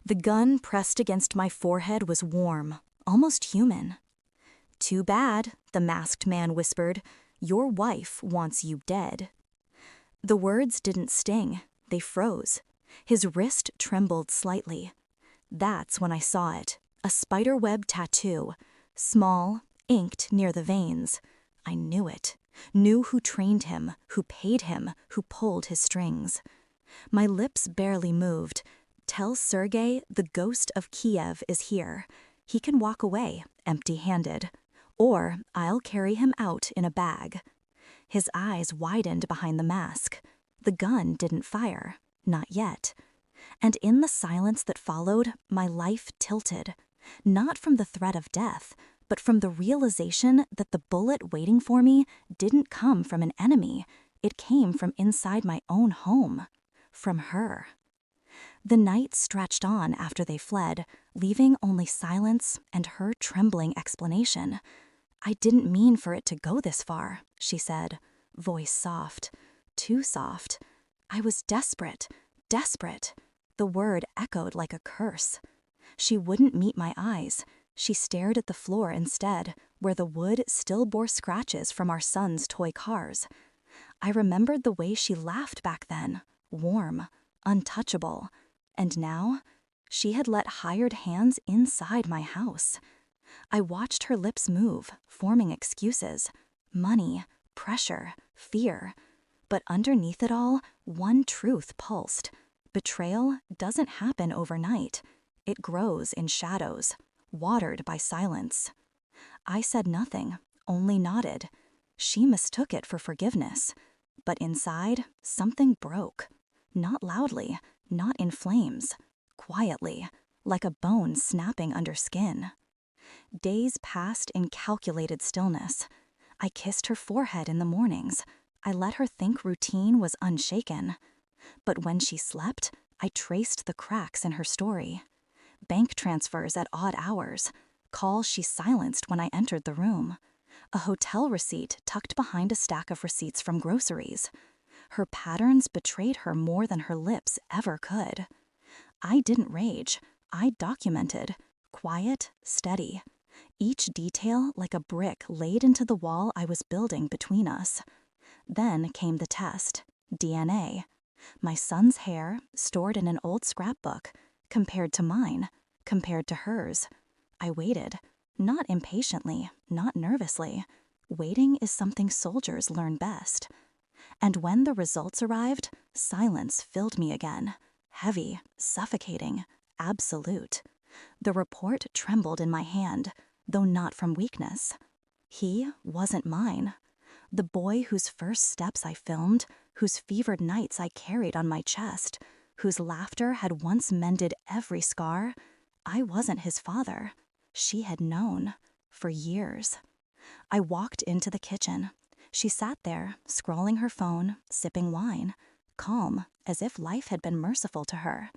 The gun pressed against my forehead was warm, almost human. "Too bad," the masked man whispered. "Your wife wants you dead." The words didn't sting, they froze. His wrist trembled slightly. That's when I saw it, a spiderweb tattoo, small, inked near the veins. I knew it, knew who trained him, who paid him, who pulled his strings. My lips barely moved. "Tell Sergei the ghost of Kiev is here. He can walk away, empty-handed. Or I'll carry him out in a bag." His eyes widened behind the mask. The gun didn't fire. Not yet. And in the silence that followed, my life tilted. Not from the threat of death, but from the realization that the bullet waiting for me didn't come from an enemy. It came from inside my own home. From her. The night stretched on after they fled, leaving only silence and her trembling explanation. "I didn't mean for it to go this far," she said, voice soft, too soft. "I was desperate, desperate." The word echoed like a curse. She wouldn't meet my eyes. She stared at the floor instead, where the wood still bore scratches from our son's toy cars. I remembered the way she laughed back then, warm, untouchable. And now, she had let hired hands inside my house. I watched her lips move, forming excuses. Money, pressure, fear. But underneath it all, one truth pulsed. Betrayal doesn't happen overnight. It grows in shadows, watered by silence. I said nothing, only nodded. She mistook it for forgiveness. But inside, something broke. Not loudly, not in flames. Quietly, like a bone snapping under skin. Days passed in calculated stillness. I kissed her forehead in the mornings. I let her think routine was unshaken. But when she slept, I traced the cracks in her story. Bank transfers at odd hours. Calls she silenced when I entered the room. A hotel receipt tucked behind a stack of receipts from groceries. Her patterns betrayed her more than her lips ever could. I didn't rage. I documented. Quiet, steady. Each detail like a brick laid into the wall I was building between us. Then came the test. DNA. My son's hair, stored in an old scrapbook, compared to mine, compared to hers. I waited. Not impatiently, not nervously. Waiting is something soldiers learn best. And when the results arrived, silence filled me again. Heavy, suffocating, absolute. The report trembled in my hand, though not from weakness. He wasn't mine. The boy whose first steps I filmed, whose fevered nights I carried on my chest, whose laughter had once mended every scar, I wasn't his father. She had known. For years. I walked into the kitchen. She sat there, scrolling her phone, sipping wine, calm, as if life had been merciful to her.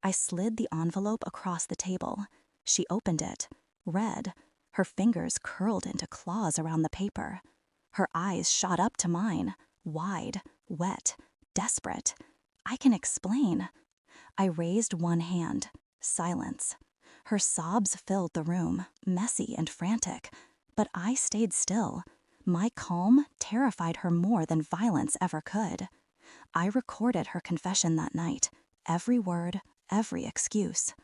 I slid the envelope across the table. She opened it, read. Her fingers curled into claws around the paper. Her eyes shot up to mine, wide, wet, desperate. I can explain. I raised one hand. Silence. Her sobs filled the room, messy and frantic. But I stayed still. My calm terrified her more than violence ever could. I recorded her confession that night. Every word, every excuse.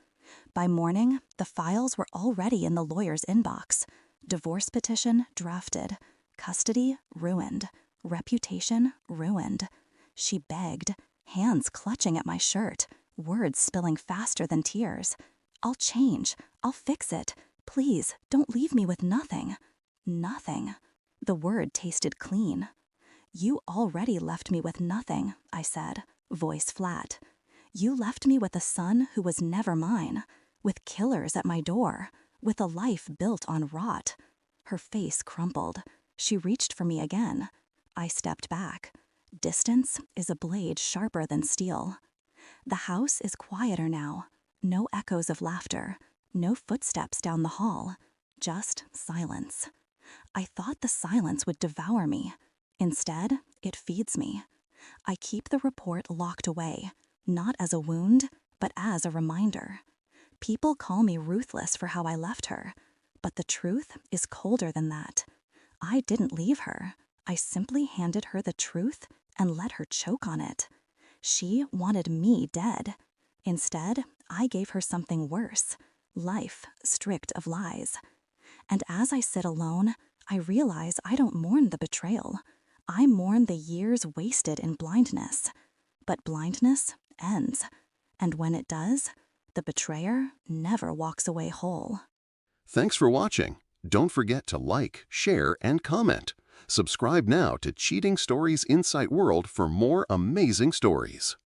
By morning, the files were already in the lawyer's inbox. Divorce petition drafted. Custody ruined. Reputation ruined. She begged, hands clutching at my shirt, words spilling faster than tears. "I'll change. I'll fix it. Please, don't leave me with nothing." Nothing. The word tasted clean. "You already left me with nothing," I said, voice flat. "You left me with a son who was never mine, with killers at my door, with a life built on rot." Her face crumpled. She reached for me again. I stepped back. Distance is a blade sharper than steel. The house is quieter now. No echoes of laughter. No footsteps down the hall. Just silence. I thought the silence would devour me. Instead, it feeds me. I keep the report locked away, not as a wound, but as a reminder. People call me ruthless for how I left her, but the truth is colder than that. I didn't leave her. I simply handed her the truth and let her choke on it. She wanted me dead. Instead, I gave her something worse, life stripped of lies. And as I sit alone, I realize I don't mourn the betrayal. I mourn the years wasted in blindness. But blindness ends. And when it does, the betrayer never walks away whole. Thanks for watching. Don't forget to like, share, and comment. Subscribe now to Cheating Stories Insight World for more amazing stories.